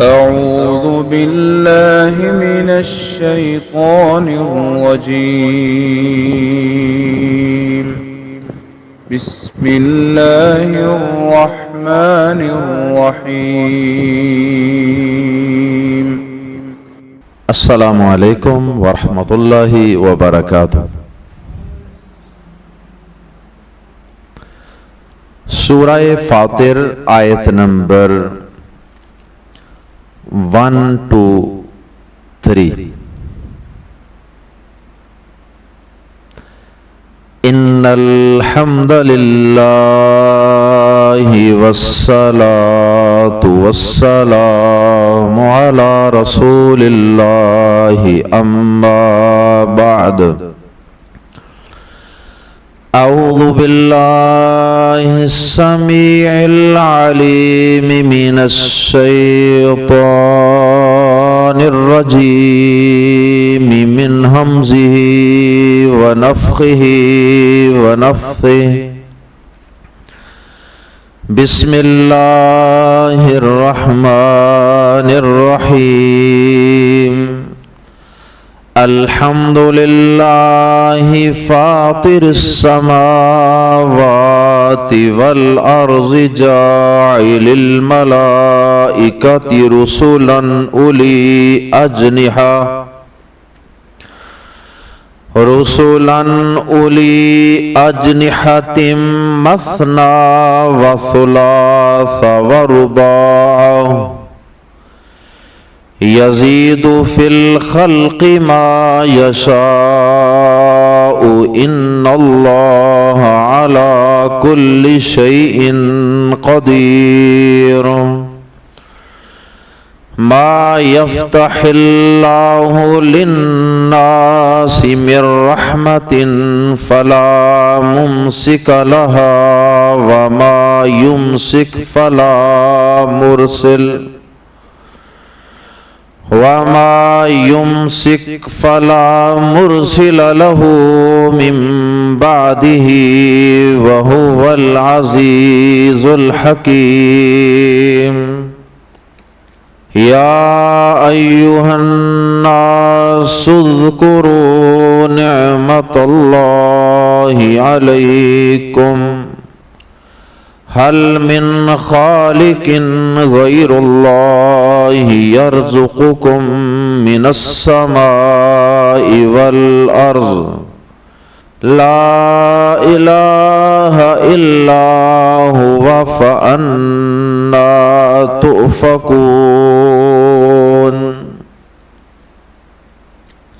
أعوذ بالله من الشيطان الرجيم. بسم الله الرحمن الرحيم. السلام علیکم ورحمۃ اللہ وبرکاتہ۔ سورہ فاطر آیت نمبر 1 to 3۔ ان الحمد للہ والصلاة والسلام علی رسول اللہ اما بعد۔ اعوذ باللہ السمیع العلیم من الشیطان الرجیم من ہمزہ ونفخہ ونفثہ۔ بسم اللہ الرحمن الرحیم۔ الحمد للہ فاطر السماوات والارض جاعل الملائکۃ رسلا اولی اجنحۃ مثنی وثلاث ورباع یزید فی الخلق ما یشاء ان اللہ علی کل شیء قدیر۔ ما یفتح اللہ للناس من رحمت فلا ممسک لها وما یمسک فلا مرسل له من بعده وهو العزيز الحكيم۔ يا أيها الناس اذكروا نعمة الله عليكم هل من خالق غير الله يرزقكم من السماء والأرض لا إله إلا هو فأنا تؤفكون۔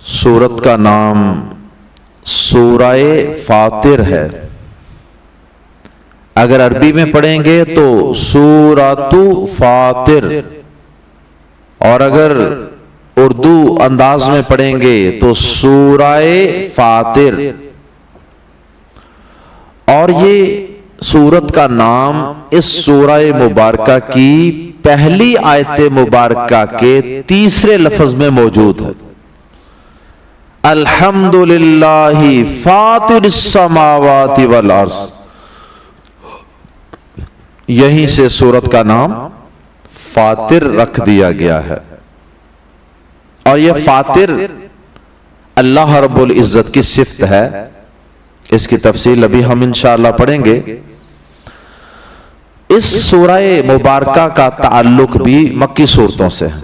سورت کا نام سورہ فاطر ہے۔ اگر عربی میں پڑھیں گے تو سورۃ فاطر، اور اگر اردو انداز میں پڑھیں گے تو سورہ فاطر۔ اور یہ سورت کا نام اس سورہ مبارکہ کی پہلی آیت مبارکہ کے تیسرے لفظ میں موجود ہے۔ الحمدللہ فاطر السماوات والارض، یہیں سے سورت کا نام فاطر رکھ دیا گیا ہے۔ اور یہ فاطر اللہ رب العزت کی صفت ہے۔ اس کی تفصیل ابھی ہم انشاءاللہ پڑھیں گے۔ اس سورہ مبارکہ کا تعلق بھی مکی صورتوں سے ہے،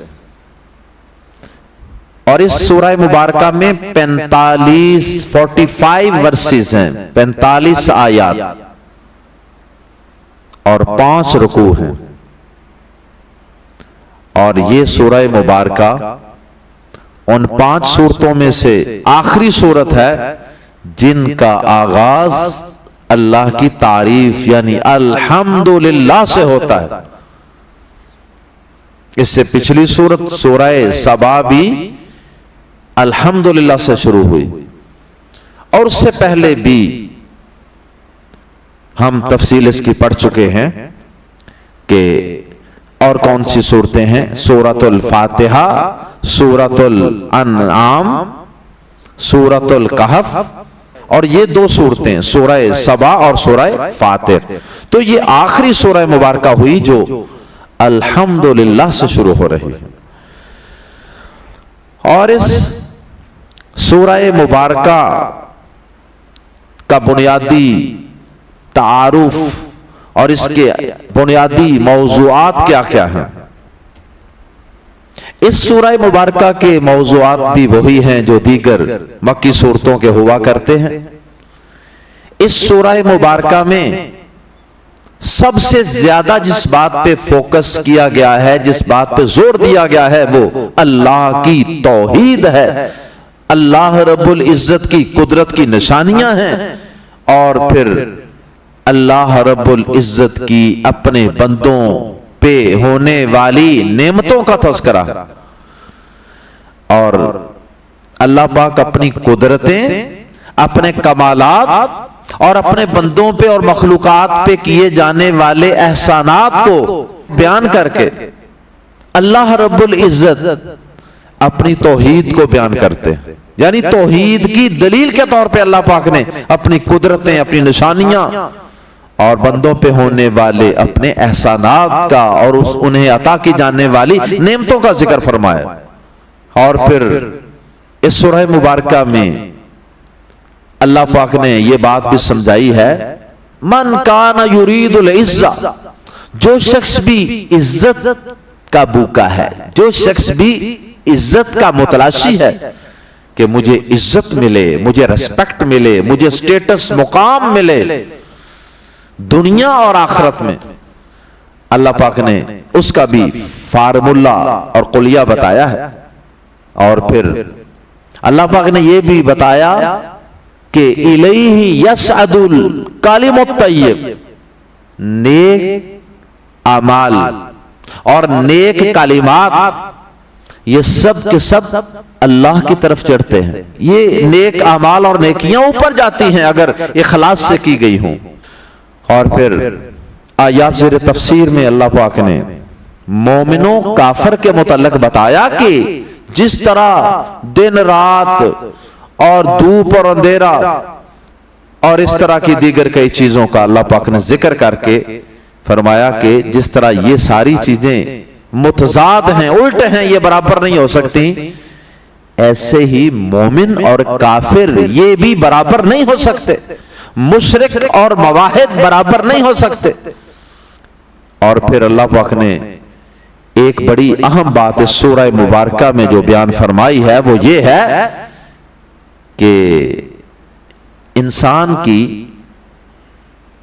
اور اس سورہ مبارکہ میں 45 ورسز ہیں، 45 آیات اور 5 رکوع ہیں۔ اور یہ سورہ مبارکہ ان 5 سورتوں میں سے آخری سورت ہے جن کا آغاز اللہ کی تعریف یعنی الحمدللہ سے ہوتا ہے۔ اس سے پچھلی سورت سورہ سبا بھی الحمدللہ سے شروع ہوئی، اور اس سے پہلے بھی ہم تفصیل اس کی پڑھ چکے ہیں کہ اور کون سی صورتیں ہیں۔ سورۃ الفاتحہ، سورۃ الانعام، سورۃ الکہف، اور یہ 2 صورتیں سورہ سبا اور سورہ فاطر۔ تو یہ آخری سورہ مبارکہ ہوئی جو الحمدللہ سے شروع ہو رہی ہے. اور اس سورہ مبارکہ کا بنیادی تعارف اور اس کے بنیادی موضوعات کیا کیا ہیں؟ اس سورہ مبارکہ کے موضوعات بھی وہی ہیں جو دیگر مکی سورتوں کے ہوا کرتے ہیں. اس سورہ مبارکہ میں سب سے زیادہ جس بات پہ فوکس کیا گیا ہے، جس بات پہ زور دیا گیا ہے، وہ اللہ کی توحید ہے. اللہ رب العزت کی قدرت کی نشانیاں ہیں، اور پھر اللہ رب العزت کی اپنے بندوں پہ ہونے والی نعمتوں کا تذکرہ. اور اللہ پاک اپنی قدرتیں، اپنے کمالات اور اپنے بندوں پہ اور مخلوقات پہ کیے جانے والے احسانات کو بیان کر کے اللہ رب العزت اپنی توحید کو بیان کرتے ہیں. یعنی توحید کی دلیل کے طور پہ اللہ پاک نے اپنی قدرتیں، اپنی نشانیاں اور بندوں پہ ہونے والے اپنے احسانات کا اور انہیں عطا کی جانے والی نعمتوں کا ذکر فرمایا. اور پھر اس سورہ مبارکہ میں اللہ پاک نے یہ بات بھی سمجھائی ہے، من کان یرید العزہ، جو شخص بھی عزت کا بھوکا ہے، جو شخص بھی عزت کا متلاشی ہے کہ مجھے عزت ملے، مجھے ریسپیکٹ ملے، مجھے سٹیٹس، مقام ملے دنیا اور آخرت میں، اللہ پاک نے اس کا بھی فارمولہ اور قلیہ بتایا ہے. اور پھر اللہ پاک نے یہ بھی بتایا کہ الیہ یصعد الکلم الطیب، نیک اعمال اور نیک کلمات یہ سب کے سب اللہ کی طرف چڑھتے ہیں. یہ نیک اعمال اور نیکیاں اوپر جاتی ہیں اگر اخلاص سے کی گئی ہوں. اور پھر آیات زیر تفسیر میں اللہ پاک نے مومنوں کافر کے متعلق بتایا کہ جس طرح دن رات اور دھوپ اور اندھیرا اور اس طرح کی دیگر کئی چیزوں کا اللہ پاک نے ذکر کر کے فرمایا کہ جس طرح یہ ساری چیزیں متضاد ہیں، الٹ ہیں، یہ برابر نہیں ہو سکتی، ایسے ہی مومن اور کافر یہ بھی برابر نہیں ہو سکتے، مشرک اور موحد برابر نہیں ہو سکتے. اور پھر اللہ پاک نے ایک بڑی اہم بات اس سورہ مبارکہ میں جو بیان فرمائی ہے وہ یہ ہے کہ انسان کی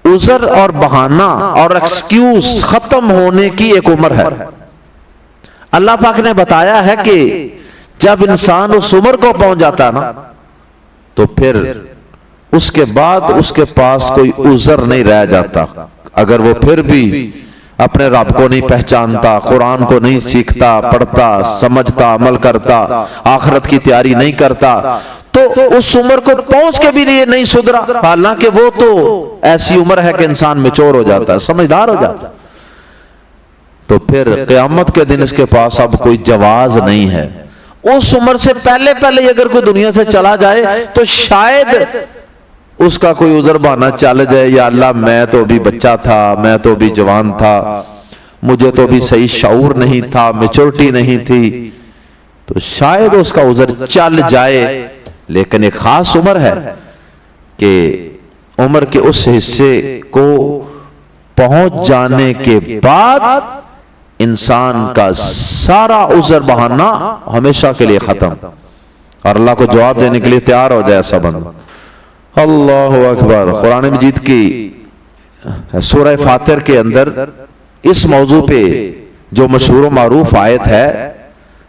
عذر اور بہانہ اور ایکسکیوز ختم ہونے کی ایک عمر ہے. اللہ پاک نے بتایا ہے کہ جب انسان اس عمر کو پہنچ جاتا نا تو پھر اس کے بعد اس کے پاس کوئی عذر نہیں رہ جاتا. اگر وہ پھر بھی اپنے رب کو نہیں پہچانتا، قرآن کو نہیں سیکھتا، پڑھتا، سمجھتا، عمل کرتا، آخرت کی تیاری نہیں کرتا، تو اس عمر کو پہنچ کے بھی نہیں سدھرا، حالانکہ وہ تو ایسی عمر ہے کہ انسان میچور ہو جاتا ہے، سمجھدار ہو جاتا ہے، تو پھر قیامت کے دن اس کے پاس اب کوئی جواز نہیں ہے. اس عمر سے پہلے اگر کوئی دنیا سے چلا جائے تو شاید اس کا کوئی عذر بہانا چل جائے، یا اللہ میں تو بھی بچہ تھا، میں تو بھی جوان تھا، مجھے تو بھی صحیح شعور نہیں تھا، میچورٹی نہیں تھی، تو شاید اس کا عذر چل جائے. لیکن ایک خاص عمر ہے کہ عمر کے اس حصے کو پہنچ جانے کے بعد انسان کا سارا عذر بہانا ہمیشہ کے لیے ختم، اور اللہ کو جواب دینے کے لیے تیار ہو جائے ایسا بندہ. اللہ اکبر. قرآن مجید کی سورہ فاتر کے اندر اس موضوع پہ جو مشہور و معروف آیت ہے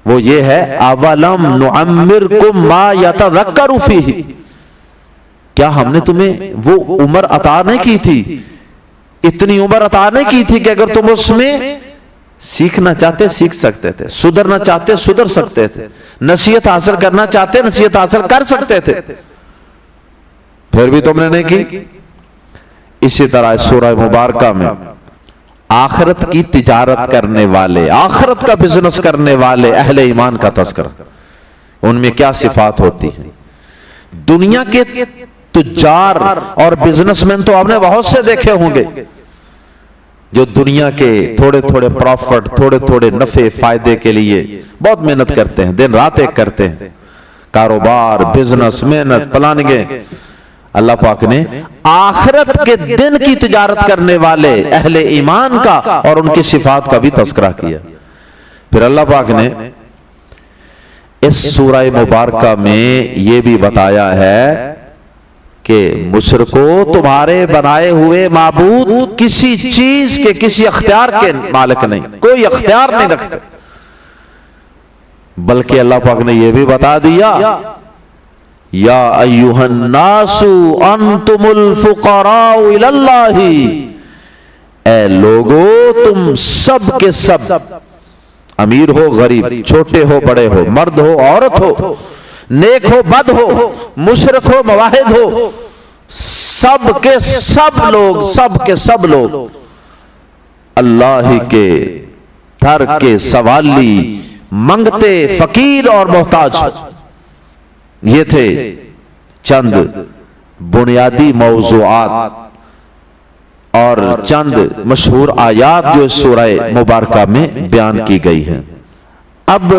وہ یہ ہے، اولم نعمرکم ما یتذکر فیہ، کیا ہم نے تمہیں وہ عمر عطا نہیں کی تھی، اتنی عمر عطا نہیں کی تھی کہ اگر تم اس میں سیکھنا چاہتے سیکھ سکتے تھے، سدھرنا چاہتے سدھر سکتے تھے، نصیحت حاصل کرنا چاہتے نصیحت حاصل کر سکتے تھے، پھر بھی تم نے نہیں کی. اسی طرح اس سورہ مبارکہ میں آخرت کی تجارت کرنے والے، آخرت کا بزنس کرنے والے اہل ایمان کا تذکرہ، ان میں کیا صفات ہوتی ہیں. دنیا کے تجار اور بزنس مین تو آپ نے بہت سے دیکھے ہوں گے، جو دنیا کے تھوڑے تھوڑے پروفٹ، تھوڑے تھوڑے نفع فائدے کے لیے بہت محنت کرتے ہیں، دن رات ایک کرتے ہیں، کاروبار، بزنس، محنت، پلاننگیں. اللہ پاک نے آخرت کے دن کی تجارت کرنے والے اہل ایمان کا اور ان کی صفات کا بھی تذکرہ کیا. پھر اللہ پاک نے اس سورہ مبارکہ میں یہ بھی بتایا ہے کہ مشرکو، تمہارے بنائے ہوئے معبود کسی چیز کے، کسی اختیار کے مالک نہیں، کوئی اختیار نہیں رکھتے. بلکہ اللہ پاک نے یہ بھی بتا دیا، یا ایھا الناس انتم الفقراء الی اللہ، اے لوگو تم سب کے سب، امیر ہو غریب، چھوٹے ہو بڑے ہو، مرد ہو عورت ہو، نیک ہو بد ہو، مشرک ہو موحد ہو، سب کے سب لوگ اللہ کے در کے سوالی، منگتے، فقیر اور محتاج. یہ تھے چند بنیادی موضوعات اور چند مشہور آیات جو اس سورہ مبارکہ میں بیان کی گئی ہیں. اب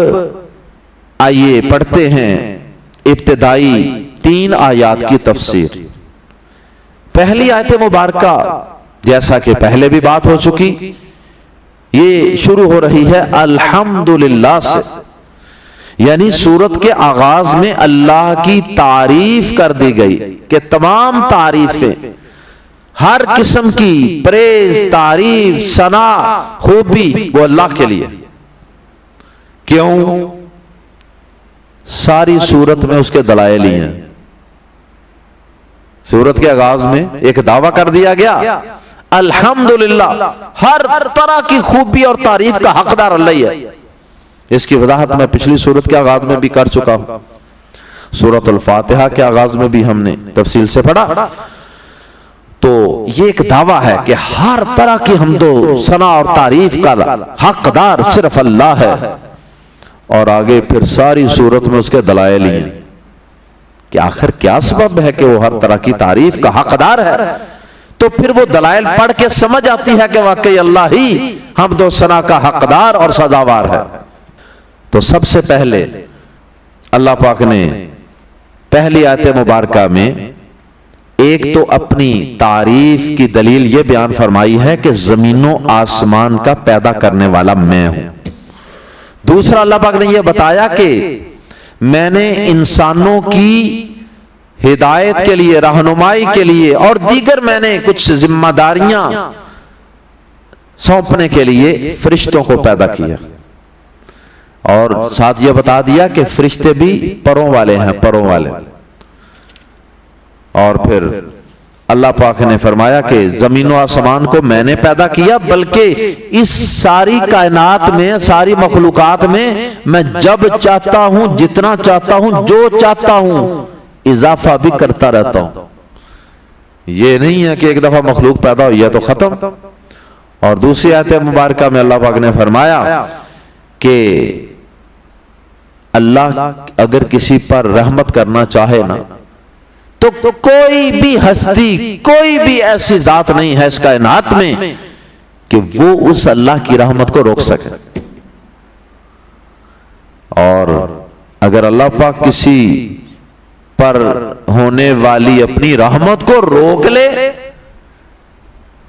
آئیے پڑھتے ہیں ابتدائی 3 آیات کی تفسیر. پہلی آیت مبارکہ جیسا کہ پہلے بھی بات ہو چکی، یہ شروع ہو رہی ہے الحمدللہ سے، یعنی سورت کے آغاز میں اللہ کی تعریف کر دی گئی کہ تمام تعریفیں، ہر قسم کی پریز، تعریف، ثنا، خوبی وہ اللہ کے لیے. کیوں؟ ساری سورت میں اس کے دلائل ہی ہیں. سورت کے آغاز میں ایک دعویٰ کر دیا گیا، الحمدللہ، ہر طرح کی خوبی اور تعریف کا حقدار اللہ ہی ہے. اس کی وضاحت میں پچھلی سورت کے آغاز میں بھی کر چکا ہوں. سورۃ الفاتحہ کے آغاز میں بھی ہم نے تفصیل سے پڑھا. تو یہ ایک دعویٰ ہے کہ ہر طرح کی حمد و ثنا اور تعریف کا حقدار صرف اللہ ہے. اور آگے پھر ساری سورت میں اس کے دلائل ہی ہیں کہ آخر کیا سبب ہے کہ وہ ہر طرح کی تعریف کا حقدار ہے. تو پھر وہ دلائل پڑھ کے سمجھ آتی ہے کہ واقعی اللہ ہی حمد و ثنا کا حقدار اور سزاوار ہے. تو سب سے پہلے اللہ پاک نے پہلی آیت مبارکہ میں ایک تو اپنی تعریف کی دلیل یہ بیان فرمائی ہے کہ زمین و آسمان کا پیدا کرنے والا میں ہوں. دوسرا اللہ پاک نے یہ بتایا کہ میں نے انسانوں کی ہدایت کے لیے، رہنمائی کے لیے اور دیگر میں نے کچھ ذمہ داریاں سونپنے کے لیے فرشتوں کو پیدا کیا. اور ساتھ یہ بتا دیا کہ فرشتے بھی پروں والے ہیں، پروں والے. اور پھر اللہ پاک نے فرمایا کہ زمین و آسمان کو میں نے پیدا کیا، بلکہ اس ساری کائنات میں، ساری مخلوقات میں میں جب چاہتا ہوں، جتنا چاہتا ہوں، جو چاہتا ہوں اضافہ بھی کرتا رہتا ہوں. یہ نہیں ہے کہ ایک دفعہ مخلوق پیدا ہوئی ہے تو ختم. اور دوسری آیت مبارکہ میں اللہ پاک نے فرمایا کہ اللہ اگر کسی پر رحمت کرنا چاہے نا تو کوئی بھی ہستی، کوئی بھی ایسی ذات نہیں ہے اس کائنات میں کہ وہ اس اللہ کی رحمت کو روک سکے. اور اگر اللہ پاک کسی پر ہونے والی اپنی رحمت کو روک لے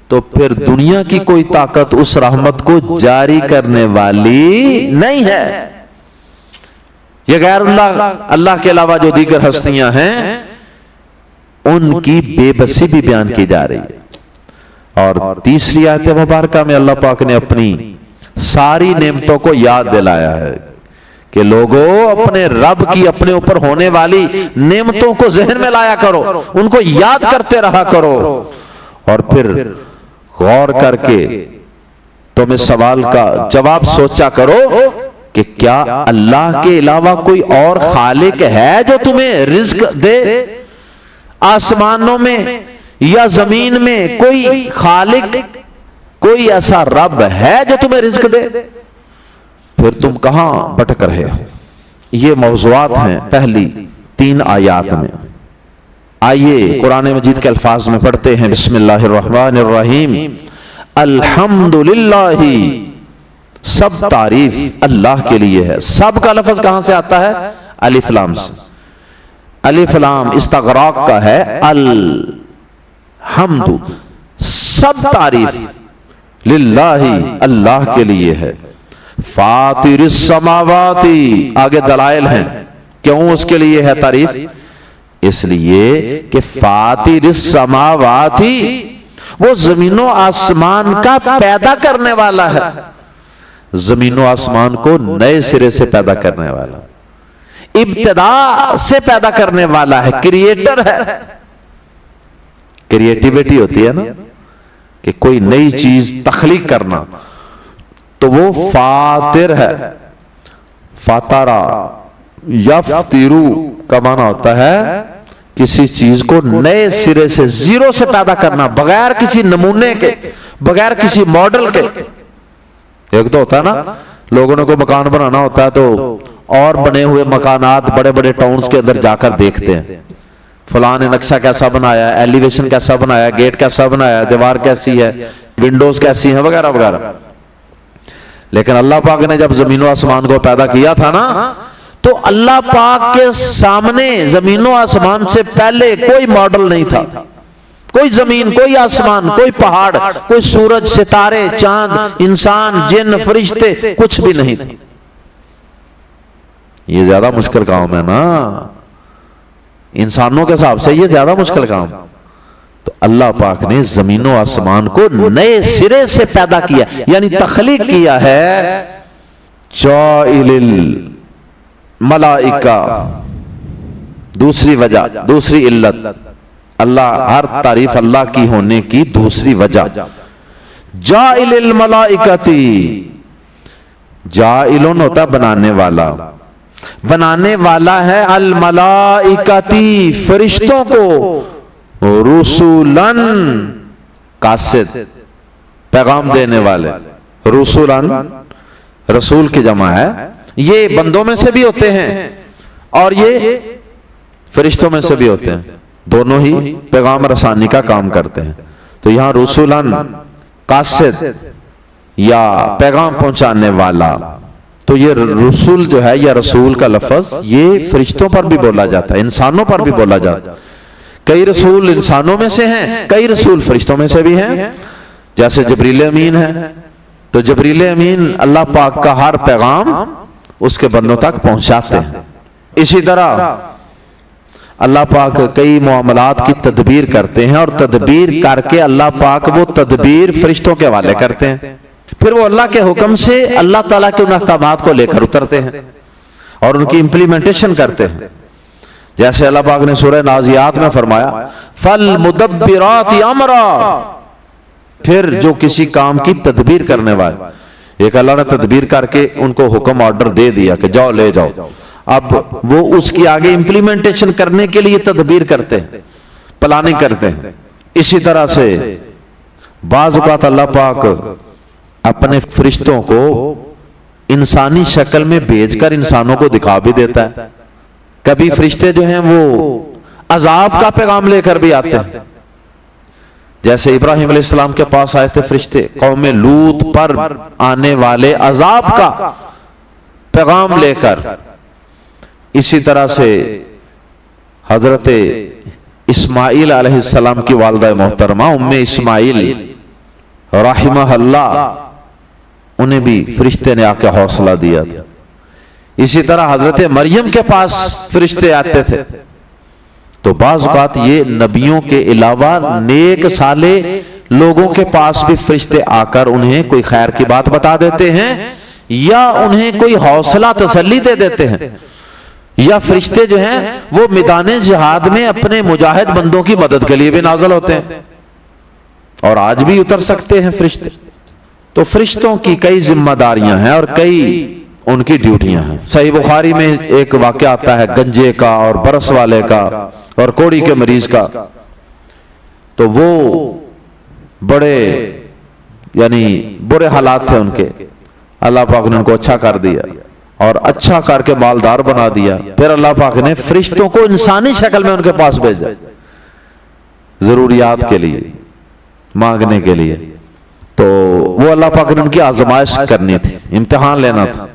تو پھر دنیا کی کوئی طاقت اس رحمت کو جاری کرنے والی نہیں ہے. یہ غیر اللہ کے علاوہ جو دیگر ہستیاں ہیں ان کی بے بسی بھی بیان کی جا رہی ہے. اور تیسری آیت مبارکہ میں اللہ پاک نے اپنی ساری نعمتوں کو یاد دلایا ہے کہ لوگوں اپنے رب کی اپنے اوپر ہونے والی نعمتوں کو ذہن میں لایا کرو، ان کو یاد کرتے رہا کرو، اور پھر غور کر کے تم اس سوال کا جواب سوچا کرو کہ کیا اللہ کے علاوہ کوئی اور خالق ہے جو تمہیں رزق دے؟ آسمانوں میں یا زمین میں کوئی خالق، کوئی ایسا رب ہے جو تمہیں رزق دے؟ پھر تم کہاں بھٹک رہے ہو؟ یہ موضوعات ہیں پہلی 3 آیات میں. آئیے قرآن مجید کے الفاظ میں پڑھتے ہیں. بسم اللہ الرحمن الرحیم. الحمدللہ، سب تعریف اللہ کے لیے ہے۔ سب کا لفظ کہاں سے آتا ہے؟ الف لام سے۔ الف لام استغراق کا ہے، الحمد، سب تعریف للہ، اللہ کے لیے ہے۔ فاطر السماوات، آگے دلائل ہیں کیوں اس کے لیے ہے تعریف، اس لیے کہ فاطر السماوات، وہ زمین و آسمان کا پیدا کرنے والا ہے، زمین و آسمان کو نئے سرے سے پیدا کرنے والا، ابتدا سے پیدا کرنے والا ہے، کریٹر ہے۔ کریٹیویٹی ہوتی ہے نا کہ کوئی نئی چیز تخلیق کرنا، تو وہ فاطر ہے۔ فاترا یفترو کا معنی ہوتا ہے کسی چیز کو نئے سرے سے، زیرو سے پیدا کرنا، بغیر کسی نمونے کے، بغیر کسی ماڈل کے۔ ایک تو ہوتا ہے نا لوگوں نے کوئی مکان بنانا ہوتا ہے تو اور بنے ہوئے مکانات بڑے بڑے ٹاؤنز کے اندر جا کر دیکھتے ہیں، فلاں نے نقشہ کیسا بنایا ہے، ایلیویشن کیسا بنایا ہے، گیٹ کیسا بنایا ہے، دیوار کیسی ہے، ونڈوز کیسی ہیں، وغیرہ وغیرہ۔ لیکن اللہ پاک نے جب زمین و آسمان کو پیدا کیا تھا نا، تو اللہ پاک کے سامنے زمین و آسمان سے پہلے کوئی ماڈل نہیں تھا، کوئی زمین، کوئی آسمان، کوئی پہاڑ، کوئی سورج، ستارے، چاند، انسان، جن، فرشتے، کچھ بھی نہیں تھا۔ یہ زیادہ مشکل کام ہے نا، انسانوں کے حساب سے یہ زیادہ مشکل کام۔ تو اللہ پاک نے زمین و آسمان کو نئے سرے سے پیدا کیا، یعنی تخلیق کیا ہے۔ جاعل الملائکہ، دوسری وجہ، دوسری علت، اللہ، ہر تعریف اللہ کی ہونے کی دوسری وجہ۔ جاعل الملائکتی، جاعلن ہوتا بنانے والا، بنانے والا ہے الملائکتی، فرشتوں کو، رسولن، قاصد، پیغام دینے والے، رسولن، رسول کی جمع ہے، یہ بندوں میں سے بھی ہوتے ہیں اور یہ فرشتوں میں سے بھی ہوتے ہیں، دونوں ہی پیغام رسانی کا کام کرتے ہیں۔ تو یہاں رسولن، قاصد یا پیغام پہنچانے والا، تو یہ رسول جو ہے یا رسول کا لفظ یہ فرشتوں پر بھی بولا جاتا ہے، انسانوں پر بھی بولا جاتا ہے۔ کئی رسول انسانوں میں سے ہیں، کئی رسول فرشتوں میں سے بھی ہیں، جیسے جبریل امین ہے، تو جبریل امین اللہ پاک کا ہر پیغام اس کے بندوں تک پہنچاتے ہیں۔ اسی طرح اللہ پاک کئی معاملات کی تدبیر کرتے ہیں، اور تدبیر کر کے اللہ پاک وہ تدبیر فرشتوں کے حوالے کرتے ہیں، پھر وہ اللہ کے حکم سے اللہ تعالیٰ کے ان احکامات کو لے کر اترتے ہیں اور ان کی امپلیمنٹیشن کرتے ہیں۔ جیسے اللہ پاک نے سورہ نازیات میں فرمایا فَالْمُدَبِّرَاتِ أَمْرًا، پھر جو کسی کام کی تدبیر کرنے والے، ایک اللہ نے تدبیر کر کے ان کو حکم آرڈر دے دیا کہ جاؤ لے جاؤ، اب وہ اس کی آگے امپلیمنٹیشن کرنے کے لیے تدبیر کرتے ہیں، پلاننگ کرتے ہیں۔ اسی طرح سے بعض اوقات اللہ پاک اپنے فرشتوں کو انسانی شکل میں بھیج کر انسانوں کو دکھا بھی دیتا ہے۔ کبھی فرشتے جو ہیں وہ عذاب کا پیغام لے کر بھی آتے ہیں، جیسے ابراہیم علیہ السلام کے پاس آئے تھے فرشتے قوم لوط پر آنے والے عذاب کا پیغام لے کر۔ اسی طرح سے حضرت اسماعیل علیہ السلام کی والدہ محترمہ ام اسماعیل رحمہ اللہ، انہیں بھی فرشتے نے آ کے حوصلہ دیا تھا۔ اسی طرح حضرت مریم کے پاس فرشتے آتے تھے۔ تو بعض اوقات یہ نبیوں کے علاوہ نیک صالح لوگوں کے پاس بھی فرشتے آ کر انہیں کوئی خیر کی بات بتا دیتے ہیں، یا انہیں کوئی حوصلہ تسلی دے دیتے ہیں، یا فرشتے جو ہیں وہ میدان جہاد میں اپنے مجاہد بندوں کی مدد کے لیے بھی نازل ہوتے ہیں، اور آج بھی اتر سکتے ہیں فرشتے۔ تو فرشتوں کی کئی ذمہ داریاں ہیں اور کئی ان کی ڈیوٹیاں ہیں۔ صحیح بخاری میں ایک واقعہ آتا ہے گنجے کا اور برس والے کا اور کوڑی کے مریض کا، تو وہ بڑے یعنی برے حالات تھے ان کے، اللہ پاک نے ان کو اچھا کر دیا اور اچھا کر کے مالدار بنا دیا۔ پھر اللہ پاک نے فرشتوں کو انسانی شکل میں ان کے پاس بھیجا ضروریات کے لیے، مانگنے کے لیے۔ تو وہ اللہ پاک نے ان کی آزمائش کرنی تھی، امتحان لینا تھا.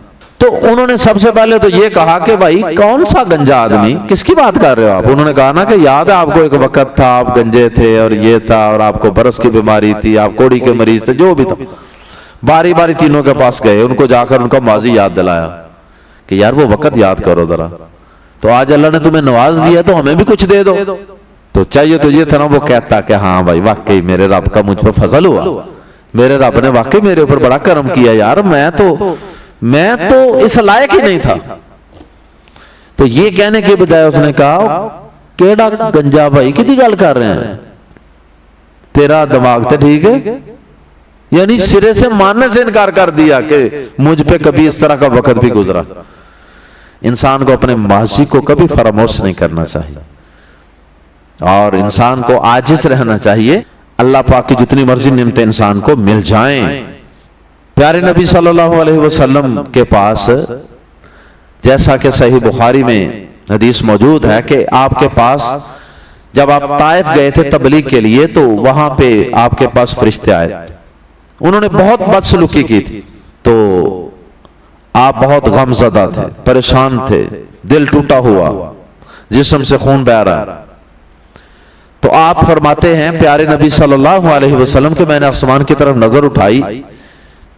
تو انہوں نے سب سے پہلے تو یہ کہا کہ بھائی کون سا گنجا آدمی، کس کی بات کر رہے ہو آپ؟ انہوں نے کہا نا کہ یاد ہے آپ کو ایک وقت تھا آپ گنجے تھے اور یہ تھا اور آپ کو برس کی بیماری تھی، آپ کوڑی کے مریض تھے، جو بھی تھا. باری باری تینوں کے پاس گئے، ان کو جا کر ان کا ماضی یاد دلایا کہ یار وہ وقت یاد کرو ذرا. تو آج اللہ نے تمہیں نواز دیا تو ہمیں بھی کچھ دے دو. تو چاہیے تو یہ تھا نا وہ کہتا کہ ہاں بھائی واقعی میرے رب کا مجھ پہ فضل ہوا، میرے رب نے واقعی میرے اوپر بڑا کرم کیا یار، میں تو اس لائق ہی نہیں تھا. تو یہ کہنے کے بجائے اس نے کہا کیڑا گنجا بھائی کتنی گل کر رہے ہیں، تیرا دماغ تو ٹھیک ہے. یعنی سرے سے ماننے سے انکار کر دیا کہ مجھ پہ کبھی اس طرح کا وقت بھی گزرا. انسان کو اپنے ماضی کو کبھی فراموش نہیں کرنا چاہیے اور انسان کو عاجز رہنا چاہیے. اللہ پاک کی جتنی مرضی نعمتیں انسان کو مل جائیں. پیارے نبی صلی اللہ علیہ وسلم کے پاس جیسا کہ صحیح بخاری میں حدیث موجود ہے کہ آپ کے پاس جب آپ طائف گئے تھے تبلیغ کے لیے تو وہاں پہ آپ کے پاس فرشتے آئے، انہوں نے بہت بدسلوکی کی تھی. تو آپ بہت غم زدہ تھے، پریشان تھے، دل ٹوٹا ہوا، جسم سے خون بہہ رہا. تو آپ فرماتے ہیں پیارے نبی صلی اللہ علیہ وسلم کہ میں نے آسمان کی طرف نظر اٹھائی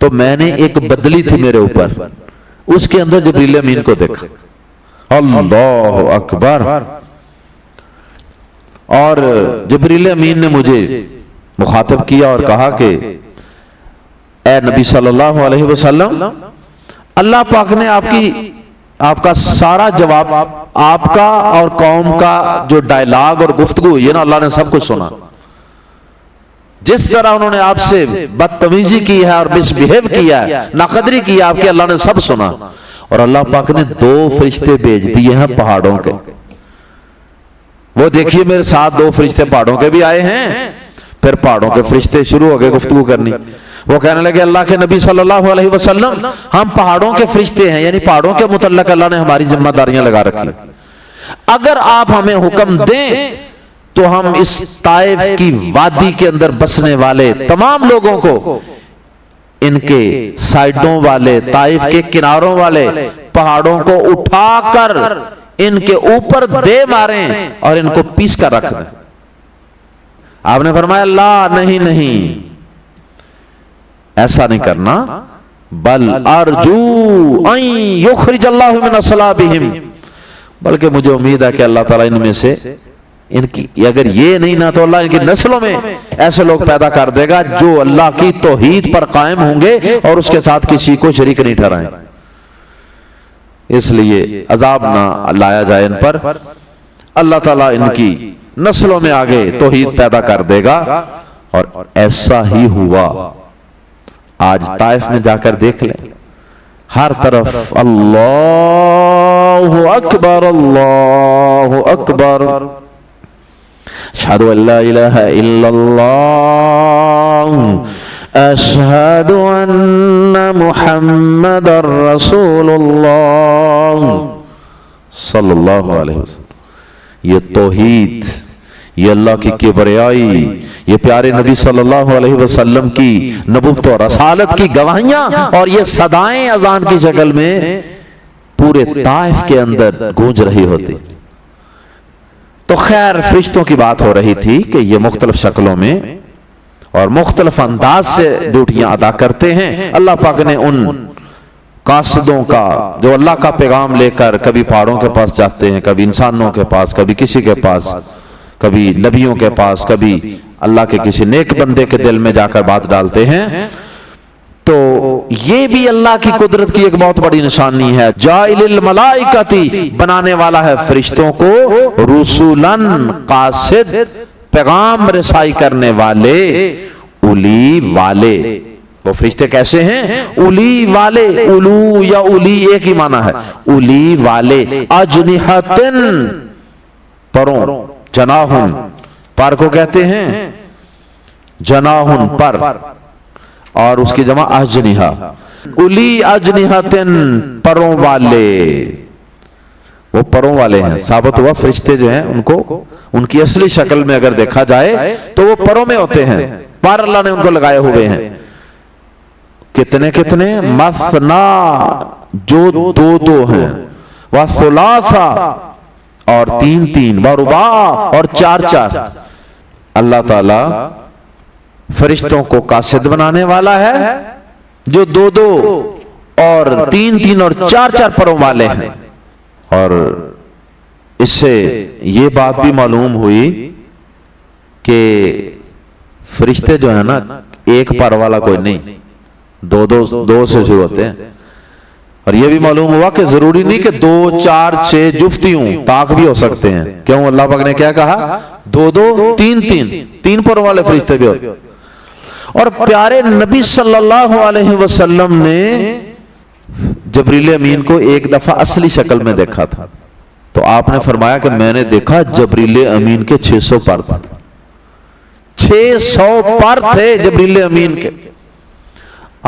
تو میں نے ایک بدلی تھی میرے اوپر، اس کے اندر جبریل امین کو دیکھا. اللہ اکبر. اور جبریل امین نے مجھے مخاطب کیا اور کہا کہ اے نبی صلی اللہ علیہ وسلم، اللہ پاک نے آپ کا سارا جواب، آپ کا اور قوم کا جو ڈائلاگ اور گفتگو یہ نا اللہ نے سب کچھ سنا. جس طرح انہوں نے آپ سے بدتمیزی کی ہے اور مس بیہیو کیا ہے، ناقدری کی ہے آپ کی، اللہ نے سب سنا. اور اللہ پاک نے 2 فرشتے بھیج دیے ہیں پہاڑوں کے. وہ دیکھیے میرے ساتھ 2 فرشتے پہاڑوں کے بھی آئے ہیں. پھر پہاڑوں کے فرشتے شروع ہو گئے گفتگو کرنی. وہ کہنے لگے اللہ کے نبی صلی اللہ علیہ وسلم ہم پہاڑوں کے فرشتے ہیں، یعنی پہاڑوں کے متعلق اللہ نے ہماری ذمہ داریاں لگا رکھی. اگر آپ ہمیں حکم دیں تو ہم اس طائف کی وادی کے اندر بسنے والے تمام لوگوں کو ان کے سائڈوں والے، طائف کے کناروں والے پہاڑوں کو اٹھا کر ان کے اوپر دے ماریں اور ان کو پیس کر رکھ دیں. آپ نے فرمایا اللہ نہیں ایسا نہیں کرنا، بل ارجو ان یخرج اللہ من اصلابہم، بلکہ مجھے امید ہے کہ اللہ تعالیٰ ان میں سے ان کی اگر یہ نہیں نہ تو اللہ ان کی نسلوں میں ایسے لوگ پیدا کر دے گا جو اللہ کی توحید پر قائم ہوں گے اور اس کے ساتھ کسی کو شریک نہیں ٹھہرائیں. اس لیے عذاب نہ لایا جائے ان پر، اللہ تعالیٰ ان کی نسلوں میں آگے توحید پیدا کر دے گا. اور ایسا ہی ہوا. آج طائف میں جا کر دیکھ لیں، ہر طرف اللہ اکبر اللہ اکبر، اشہد ان لا الہ الا اللہ، اشہد ان محمد رسول اللہ صلی اللہ علیہ وسلم. یہ توحید، یہ اللہ کی کبریائی، یہ پیارے نبی صلی اللہ علیہ وسلم کی نبوت و رسالت کی گواہیاں اور یہ صدائیں اذان کی شکل میں پورے طائف کے اندر گونج رہی ہوتی. تو خیر فرشتوں کی بات ہو رہی تھی کہ یہ مختلف شکلوں میں اور مختلف انداز سے ڈیوٹیاں ادا کرتے ہیں. اللہ پاک نے ان قاصدوں کا جو اللہ کا پیغام لے کر کبھی پہاڑوں کے پاس جاتے ہیں، کبھی انسانوں کے پاس، کبھی کسی کے پاس، کبھی نبیوں کے پاس، کبھی اللہ کے کسی نیک بندے کے دل میں جا کر بات ڈالتے ہیں. تو یہ بھی اللہ کی قدرت کی ایک بہت بڑی نشانی ہے. جائل الملائکتی، بنانے والا ہے فرشتوں کو رسولن، قاصد، پیغام رسائی کرنے والے، اولی والے. وہ فرشتے کیسے ہیں؟ اولی والے. اولو یا اولی ایک ہی معنی ہے، اولی والے. اجنحتن، پروں، جناحن، پر کو کہتے ہیں جناحن پر، اور اس کی جمع اجنحہ. اولی اجنحتن، پروں والے. وہ پروں والے ہیں. ثابت ہوا فرشتے جو ہیں ان کو ان کی اصلی شکل میں اگر دیکھا جائے تو وہ پروں میں ہوتے ہیں. پر اللہ نے ان کو لگائے ہوئے ہیں. کتنے کتنے؟ مثنا، جو دو دو ہیں، وثلاثا، اور تین تین، ورباع، اور چار چار۔ اللہ تعالی فرشتوں کو قاصد بنانے والا ہے جو دو دو اور تین تین اور چار چار پروں والے ہیں۔ اور اس سے یہ بات بھی معلوم ہوئی کہ فرشتے جو ہے نا ایک پر والا کوئی نہیں، دو سے شروع ہوتے ہیں۔ اور یہ بھی معلوم ہوا کہ ضروری نہیں کہ 2 4 6 جفتی ہوں، طاق بھی ہو سکتے ہیں۔ کیوں؟ اللہ پاک نے کیا کہا؟ 2 2 3 3، 3 پروں والے فرشتے بھی ہوتے۔ اور پیارے نبی صلی اللہ علیہ وسلم نے جبریل امین کو ایک دفعہ اصلی شکل میں دیکھا تھا، تو آپ نے فرمایا کہ میں نے دیکھا جبریل امین کے 600 پر تھے، 600 پر تھے جبریل امین کے۔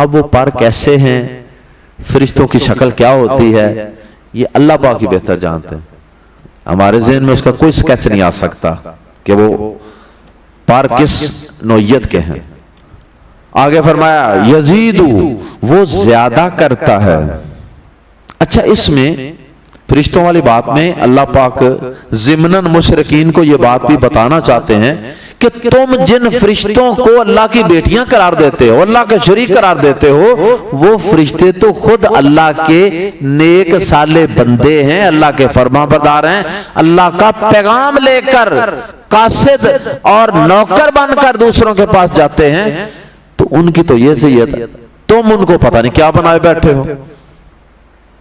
اب وہ پر کیسے ہیں، فرشتوں کی شکل کیا ہوتی ہے، یہ اللہ پاک ہی بہتر جانتے ہیں۔ ہمارے ذہن میں اس کا کوئی سکیچ نہیں آ سکتا کہ وہ پر کس نوعیت کے ہیں۔ آگے فرمایا یزیدو، وہ زیادہ کرتا ہے۔ اچھا، اس میں فرشتوں والی بات میں اللہ پاک ضمناً مشرکین کو یہ بات بھی بتانا چاہتے ہیں کہ تم جن فرشتوں کو اللہ کی بیٹیاں قرار دیتے ہو، اللہ کے شریک قرار دیتے ہو، وہ فرشتے تو خود اللہ کے نیک صالح بندے ہیں، اللہ کے فرما بردار ہیں، اللہ کا پیغام لے کر قاصد اور نوکر بن کر دوسروں کے پاس جاتے ہیں۔ تو ان کی تو یہ صحیح ہے، تم ان کو پتہ نہیں کیا بنائے بیٹھے ہو،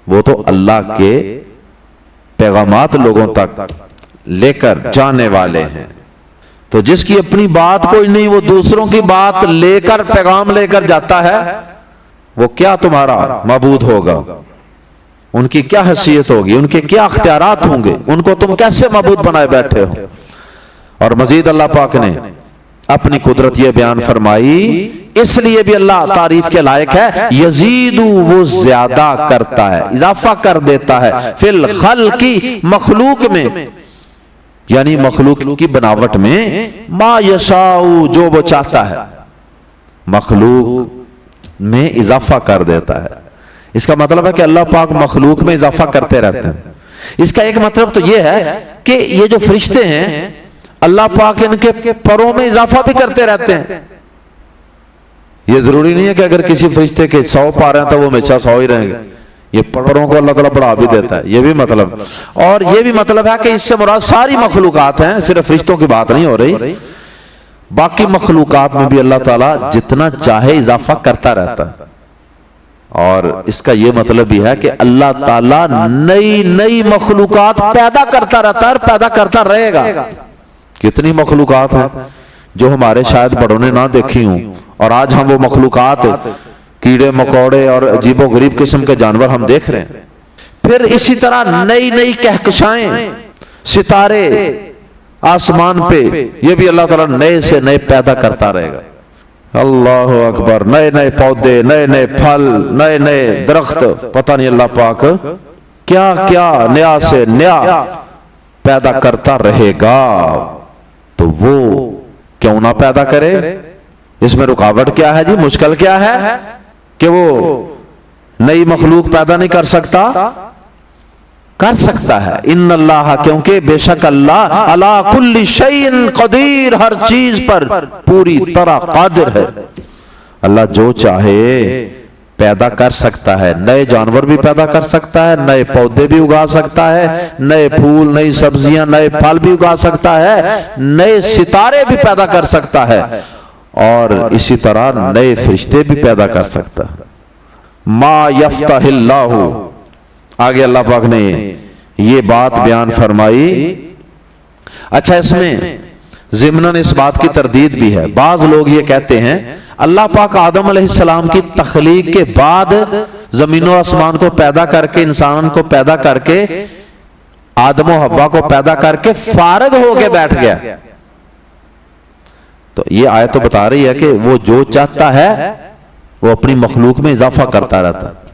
وہ تو اللہ کے پیغامات لوگوں تک لے کر جانے والے ہیں۔ تو جس کی اپنی بات کوئی نہیں، وہ دوسروں کی بات لے کر پیغام لے کر جاتا ہے، وہ کیا تمہارا معبود ہوگا، ان کی کیا حیثیت ہوگی، ان کے کیا اختیارات ہوں گے، ان کو تم کیسے معبود بنائے بیٹھے ہو۔ اور مزید اللہ پاک نے اپنی قدرت یہ بیان فرمائی، اس لیے بھی اللہ تعریف کے لائق ہے، یزیدو، وہ زیادہ کرتا ہے، اضافہ کر دیتا ہے، فی الخلق، مخلوق میں، یعنی مخلوق کی بناوٹ میں، ما یشاء، جو وہ چاہتا ہے، مخلوق میں اضافہ کر دیتا ہے۔ اس کا مطلب ہے کہ اللہ پاک مخلوق میں اضافہ کرتے رہتے ہیں۔ اس کا ایک مطلب تو یہ ہے کہ یہ جو فرشتے ہیں اللہ پاک ان کے پروں میں اضافہ بھی کرتے رہتے ہیں۔ یہ ضروری نہیں ہے کہ اگر کسی فرشتے کے 100 پر ہیں تو وہ ہمیشہ 100 ہی رہیں گے، یہ پروں کو اللہ تعالیٰ بڑھا بھی دیتا ہے، یہ بھی مطلب۔ اور یہ بھی مطلب ہے کہ اس سے مراد ساری مخلوقات ہیں، صرف فرشتوں کی بات نہیں ہو رہی، باقی مخلوقات میں بھی اللہ تعالیٰ جتنا چاہے اضافہ کرتا رہتا ہے۔ اور اس کا یہ مطلب بھی ہے کہ اللہ تعالیٰ نئی نئی مخلوقات پیدا کرتا رہتا ہے اور پیدا کرتا رہے گا۔ کتنی مخلوقات ہیں جو ہمارے شاید بڑوں نے نہ دیکھی ہوں، اور آج ہم وہ مخلوقات، کیڑے مکوڑے اور عجیب و غریب قسم کے جانور ہم دیکھ رہے ہیں۔ پھر اسی طرح نئی نئی کہکشائیں، ستارے آسمان پہ، یہ بھی اللہ تعالیٰ نئے سے نئے پیدا کرتا رہے گا۔ اللہ اکبر، نئے نئے پودے، نئے نئے پھل، نئے نئے درخت، پتہ نہیں اللہ پاک کیا کیا نیا سے نیا پیدا کرتا رہے گا۔ تو وہ کیوں نہ پیدا کرے، اس میں رکاوٹ کیا ہے جی، مشکل کیا ہے کہ وہ نئی مخلوق پیدا نہیں کر سکتا؟ کر سکتا ہے، ان اللہ، کیونکہ بے شک اللہ علی کل شیء قدیر، ہر چیز پر پوری طرح قادر ہے۔ اللہ جو چاہے پیدا کر سکتا ہے، نئے جانور بھی پیدا کر سکتا ہے، نئے پودے بھی اگا سکتا ہے، نئے پھول، نئی سبزیاں، نئے پھل بھی اگا سکتا ہے، نئے ستارے بھی پیدا کر سکتا ہے، اور اسی طرح نئے فرشتے بھی پیدا کر سکتا ہے۔ ما یفتح اللہ، آگے اللہ پاک نے یہ بات بیان فرمائی۔ اچھا، اس میں ضمناً اس بات کی تردید بھی ہے، بعض لوگ یہ کہتے ہیں اللہ پاک آدم علیہ السلام کی تخلیق کے بعد زمین و آسمان کو پیدا کر کے، انسان کو پیدا کر کے، آدم و حوا کو پیدا کر کے فارغ ہو کے بیٹھ گیا۔ تو یہ آیت تو بتا رہی ہے کہ وہ جو چاہتا ہے وہ اپنی مخلوق میں اضافہ کرتا رہتا ہے۔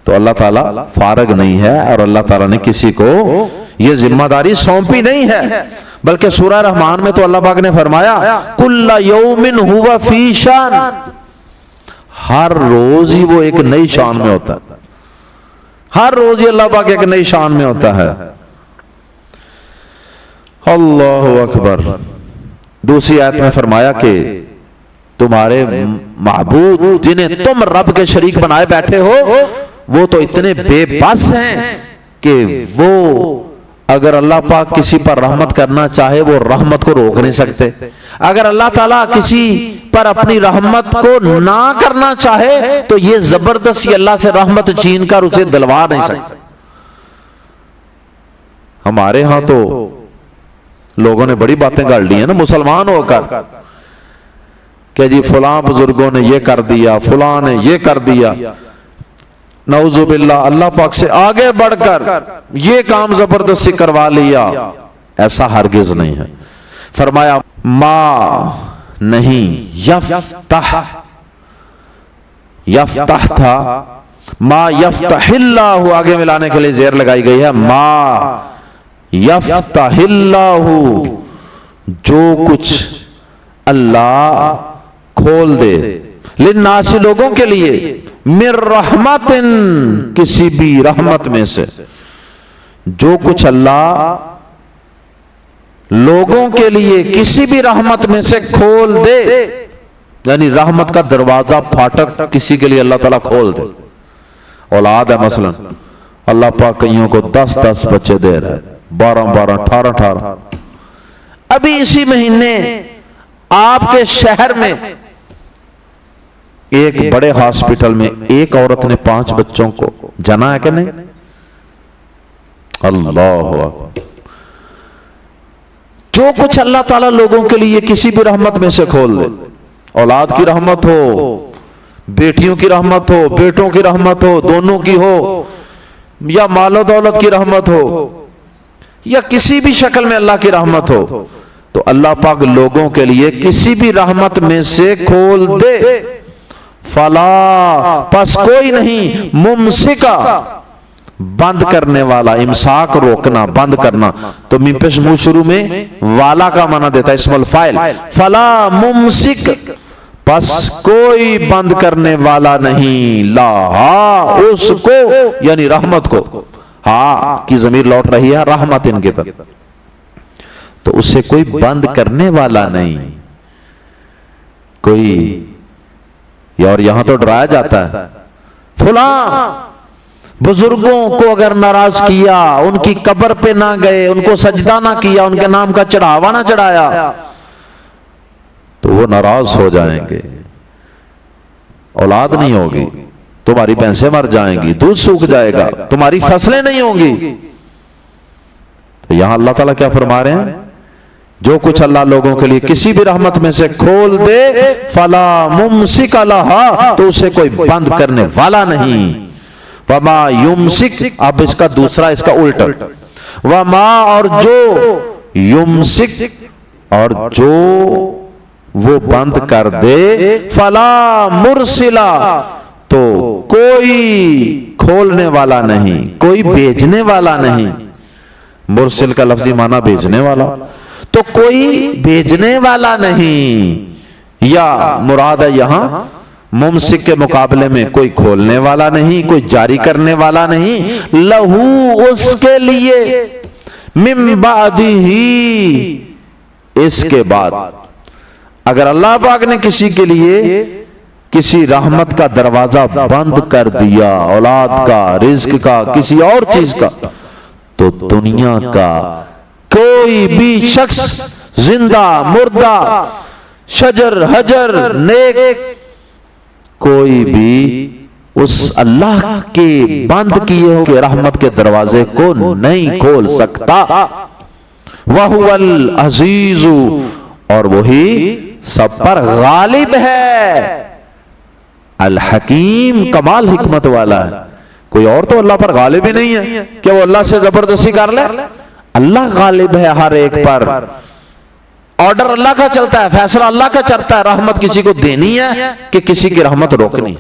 تو اللہ تعالیٰ فارغ نہیں ہے، اور اللہ تعالیٰ نے کسی کو یہ ذمہ داری سونپی نہیں ہے، بلکہ سورہ رحمان میں تو اللہ پاک نے فرمایا کل یوم ہوا فی شان، ہر روز ہی وہ ایک نئی شان میں ہوتا ہے، ہر روز ہی اللہ پاک ایک نئی شان میں ہوتا ہے۔ اللہ اکبر۔ دوسری آیت میں فرمایا کہ تمہارے معبود جنہیں تم رب کے شریک بنائے بیٹھے ہو وہ تو اتنے بے بس ہیں کہ وہ اگر اللہ پاک کسی پر رحمت کرنا چاہے وہ رحمت کو روک نہیں سکتے، اگر اللہ تعالیٰ کسی پر اپنی رحمت کو نہ کرنا چاہے تو یہ زبردستی اللہ سے رحمت چھین کر اسے دلوا نہیں سکتے۔ ہمارے ہاں تو لوگوں نے بڑی باتیں گاڑ لی ہیں نا مسلمان ہو کر، کہ جی فلاں بزرگوں نے یہ کر دیا، فلاں نے یہ کر دیا، نعوذ باللہ اللہ پاک سے آگے بڑھ کر یہ کام زبردستی کروا لیا۔ ایسا ہرگز نہیں ہے۔ فرمایا ما نہیں، یفتح تھا، ما یفتح اللہ آگے ملانے کے لیے زیر لگائی گئی ہے، ما یفتح اللہ جو کچھ اللہ کھول دے، للناس لوگوں کے لیے، من رحمت کسی بھی رحمت میں سے، جو کچھ اللہ لوگوں کے لیے کسی بھی رحمت میں سے کھول دے، یعنی رحمت کا دروازہ پھاٹک کسی کے لیے اللہ تعالیٰ کھول دے۔ اولاد ہے مثلا اللہ پاک کئیوں کو 10 بچے دے رہا ہے، 12 18 ابھی اسی مہینے آپ کے شہر میں ایک بڑے ہاسپٹل میں ایک عورت نے 5 بچوں کو جنا ہے کہ نہیں؟ اللہ اکبر۔ جو کچھ اللہ تعالیٰ لوگوں کے لیے کسی بھی رحمت میں سے کھول دے، اولاد کی رحمت ہو، بیٹیوں کی رحمت ہو، بیٹوں کی رحمت ہو، دونوں کی ہو، یا مال و دولت کی رحمت ہو، یا کسی بھی شکل میں اللہ کی رحمت ہو، تو اللہ پاک لوگوں کے لیے کسی بھی رحمت میں سے کھول دے، فلا پس کوئی نہیں، ممسکا بند کرنے والا، امساک روکنا، بند کرنا، تو میم پیش منہ شروع میں والا کا معنی دیتا ہے اسم الفاعل، فلا ممسک پس کوئی بند کرنے والا نہیں، لا اس کو یعنی رحمت کو، ہاں کی ضمیر لوٹ رہی ہے رحمت ان کی طرف، تو اس سے کوئی بند کرنے والا نہیں کوئی۔ اور یہاں تو ڈرایا جاتا ہے فلاں بزرگوں کو اگر ناراض کیا، ان کی قبر پہ نہ گئے، ان کو سجدہ نہ کیا، ان کے نام کا چڑھاوا نہ چڑھایا تو وہ ناراض ہو جائیں گے، اولاد نہیں ہوگی، تمہاری بھینسیں مر جائیں گی، دودھ سوکھ جائے گا، تمہاری فصلیں نہیں ہوں گی۔ تو یہاں اللہ تعالیٰ کیا فرما رہے ہیں؟ جو کچھ اللہ لوگوں کے لیے کسی بھی رحمت میں سے کھول دے، فلا ممسک لہا تو اسے کوئی بند کرنے والا نہیں، وما یمسک اب اس کا دوسرا اس کا الٹا، وما اور جو یمسک اور جو وہ بند کر دے، فلا مرسلا تو کوئی کھولنے والا نہیں، کوئی بھیجنے والا نہیں۔ مرسل کا لفظی معنی بھیجنے والا، تو کوئی بھیجنے والا نہیں، یا مراد ہے یہاں ممسک کے مقابلے میں کوئی کھولنے والا نہیں، کوئی جاری کرنے والا نہیں، لہو اس کے لیے، من بعدہ اس کے بعد، اگر اللہ پاک نے کسی کے لیے کسی رحمت کا دروازہ بند کر دیا، اولاد کا، رزق کا، کسی اور چیز کا، تو دنیا کا کوئی بھی شخص، زندہ مردہ، شجر حجر، نیک، کوئی بھی اس اللہ کے بند کیے ہوئے رحمت کے دروازے کو نہیں کھول سکتا۔ وَهُوَ الْعَزِيزُ اور وہی سب پر غالب ہے، الحکیم کمال حکمت والا ہے۔ کوئی اور تو اللہ پر غالب ہی نہیں ہے کہ وہ اللہ سے زبردستی کر لے، اللہ غالب ہے ہر ایک پر، آرڈر اللہ کا چلتا ہے، فیصلہ اللہ کا چلتا ہے، رحمت کسی کو دینی ہے کہ کسی کی رحمت روکنی۔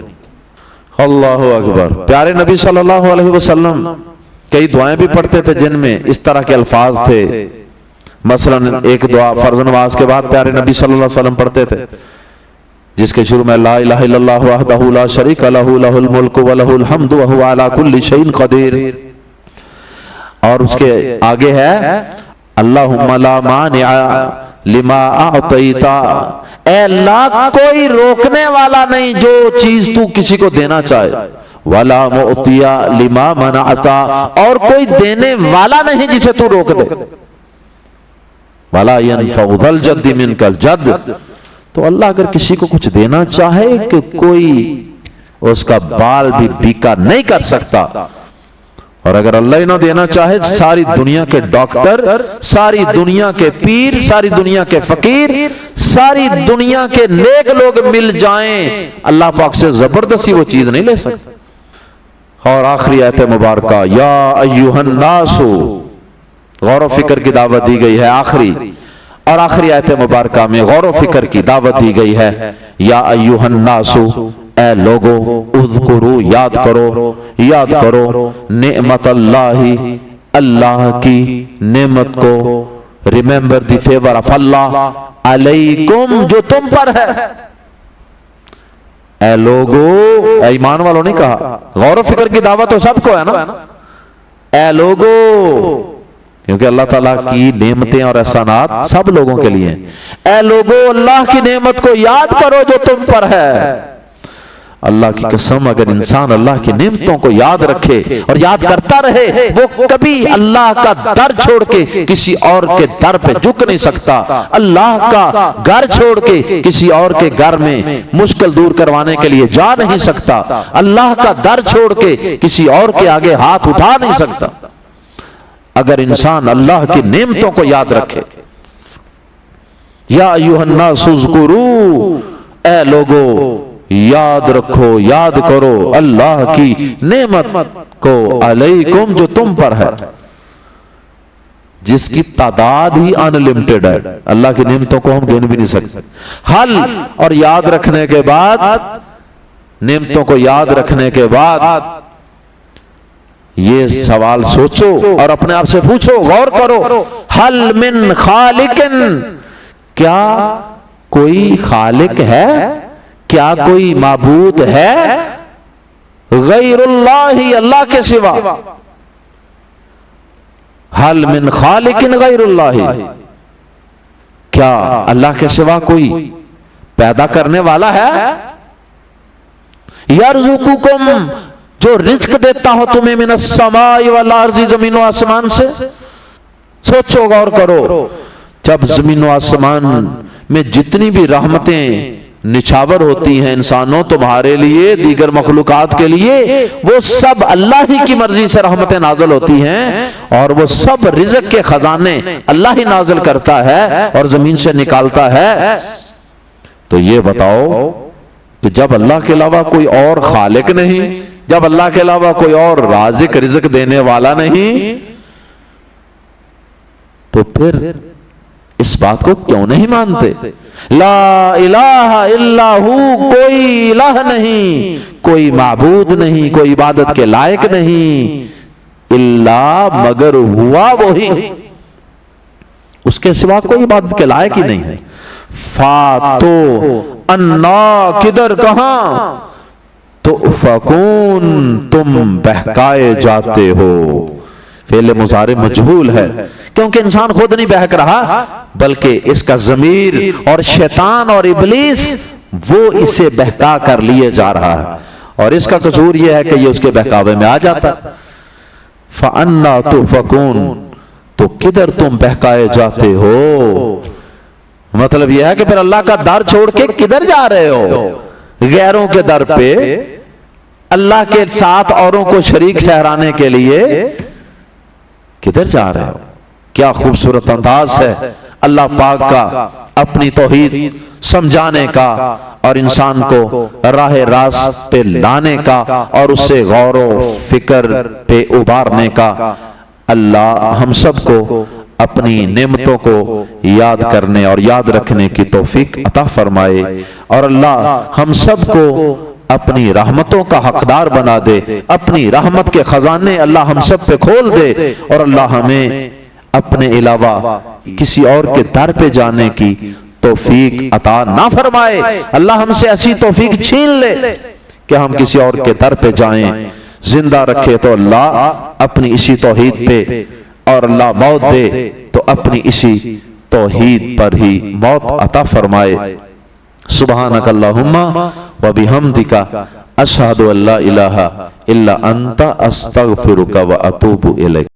اللہ اکبر۔ پیارے نبی صلی اللہ علیہ وسلم کئی دعائیں بھی پڑھتے تھے جن میں اس طرح کے الفاظ تھے، مثلا ایک دعا فرض نماز کے بعد پیارے نبی صلی اللہ علیہ وسلم پڑھتے تھے جس کے شروع میں لا الہ الا اللہ وحدہ لا شریک لہ لہ الملک ولہ الحمد وہو علی کل شیء قدیر، اور اس کے آگے ہے اللہم لا مانع لما اعطیت، اے اللہ کوئی روکنے والا نہیں جو چیز تو کسی کو دینا چاہے، ولا معطی لما منعت، اور کوئی دینے والا نہیں جسے تو روک دے، ولا ينفع ذا الجد منک الجد، تو اللہ اگر کسی کو کچھ دینا چاہے کہ کوئی اس کا بال بھی بیکا نہیں کر سکتا، اور اگر اللہ ہی نہ دینا چاہے ساری دنیا کے ڈاکٹر، ساری دنیا کے پیر، ساری دنیا کے فقیر، ساری دنیا کے نیک لوگ مل جائیں، اللہ پاک سے زبردستی وہ چیز نہیں لے سکتے۔ اور آخری آیت مبارکہ یا ایھا الناس، غور و فکر کی دعوت دی گئی ہے آخری، اور آخری آیت مبارکہ میں غور و فکر کی دعوت دی گئی ہے یا ایھا الناس، اے لوگو، اذکرو، یاد کرو نعمت اللہ، اللہ کی نعمت کو، ریممبر دی فیور آف اللہ، علیکم، جو تم پر ہے۔ اے لوگو، اے ایمان والوں نہیں کہا، غور و فکر کی دعوت تو سب کو ہے نا، اے لوگو، کیونکہ اللہ تعالیٰ کی نعمتیں اور احسانات سب لوگوں کے لیے ہیں۔ اے لوگو، اللہ کی نعمت کو یاد کرو جو تم پر ہے۔ اللہ کی قسم، اگر انسان اللہ کی نعمتوں کو یاد رکھے اور یاد کرتا رہے، وہ کبھی اللہ کا در چھوڑ کے کسی اور کے در پہ جھک نہیں سکتا، اللہ کا گھر چھوڑ کے کسی اور کے گھر میں مشکل دور کروانے کے لیے جا نہیں سکتا، اللہ کا در چھوڑ کے کسی اور کے آگے ہاتھ اٹھا نہیں سکتا، اگر انسان اللہ کی نعمتوں کو یاد رکھے۔ یا ایھا الناس اذکروا، اے لوگو یاد رکھو، یاد کرو اللہ کی نعمت کو، علیکم، جو تم پر ہے، جس کی تعداد ہی انلمیٹڈ ہے، اللہ کی نعمتوں کو ہم گن بھی نہیں سکتے۔ حل، اور یاد رکھنے کے بعد، نعمتوں کو یاد رکھنے کے بعد یہ سوال سوچو اور اپنے آپ سے پوچھو، غور کرو، حل من خالق، کیا کوئی خالق ہے، کیا کوئی معبود ہے غیر اللہ، اللہ کے سوا، حل من خالق غیر اللہ، کیا اللہ کے سوا کوئی پیدا کرنے والا ہے، یرزقکم، جو رزق دیتا ہو تمہیں، من السماء والارض، زمین و آسمان سے۔ سوچو، غور کرو، جب زمین و آسمان میں جتنی بھی رحمتیں نچھاور ہوتی ہیں انسانوں، تمہارے لیے، دیگر مخلوقات کے لیے، وہ سب اللہ ہی کی مرضی سے رحمتیں نازل ہوتی ہیں، اور وہ سب رزق کے خزانے اللہ ہی نازل کرتا ہے اور زمین سے نکالتا ہے۔ تو یہ بتاؤ کہ جب اللہ کے علاوہ کوئی اور خالق نہیں، جب اللہ کے علاوہ کوئی اور رازق، رزق دینے والا نہیں، تو پھر اس بات کو کیوں نہیں مانتے؟ لا الہ الا ہو، کوئی الہ نہیں، کوئی معبود نہیں، کوئی عبادت کے لائق نہیں، الا، مگر ہوا وہی، اس کے سوا کوئی عبادت کے لائق ہی نہیں ہے۔ فاتو، انا، کدھر، کہاں، تؤفکون، تم بہکائے جاتے ہو، فعل مضارع مجہول ہے، کیونکہ انسان خود نہیں بہک رہا، بلکہ اس کا ضمیر اور شیطان اور ابلیس وہ اسے بہکا کر لیے جا رہا ہے، اور اس کا قصور یہ ہے کہ یہ اس کے بہکاوے میں آ جاتا۔ فَأَنَّا تُؤْفَكُونَ، تو کدھر تم بہکائے جاتے ہو، مطلب یہ ہے کہ پھر اللہ کا در چھوڑ کے کدھر جا رہے ہو، غیروں کے در پہ، اللہ کے ساتھ اوروں کو شریک ٹھہرانے کے لیے کدھر جا رہے ہو۔ کیا خوبصورت انداز ہے اللہ پاک کا اپنی توحید سمجھانے کا اور انسان کو راہ راست پہ لانے کا اور اس سے غور و فکر پہ ابھارنے کا۔ اللہ ہم سب کو اپنی نعمتوں کو یاد کرنے اور یاد رکھنے کی توفیق عطا فرمائے، اور اللہ ہم سب کو اپنی رحمتوں کا حقدار بنا دے، اپنی رحمت کے خزانے اللہ ہم سب پہ کھول دے، اور اللہ ہمیں اپنے علاوہ کسی اور کے در پہ جانے کی توفیق عطا نہ فرمائے، اللہ ہم سے ایسی توفیق چھین لے کہ ہم کسی اور کے در پہ جائیں، زندہ رکھے تو اللہ اپنی اسی توحید پہ، اور اللہ موت دے تو اپنی اسی توحید پر ہی موت عطا فرمائے۔ سبحانک اللہم و بحمدک اشہد ان لا الہ الا انت استغفرک و اتوب الیک۔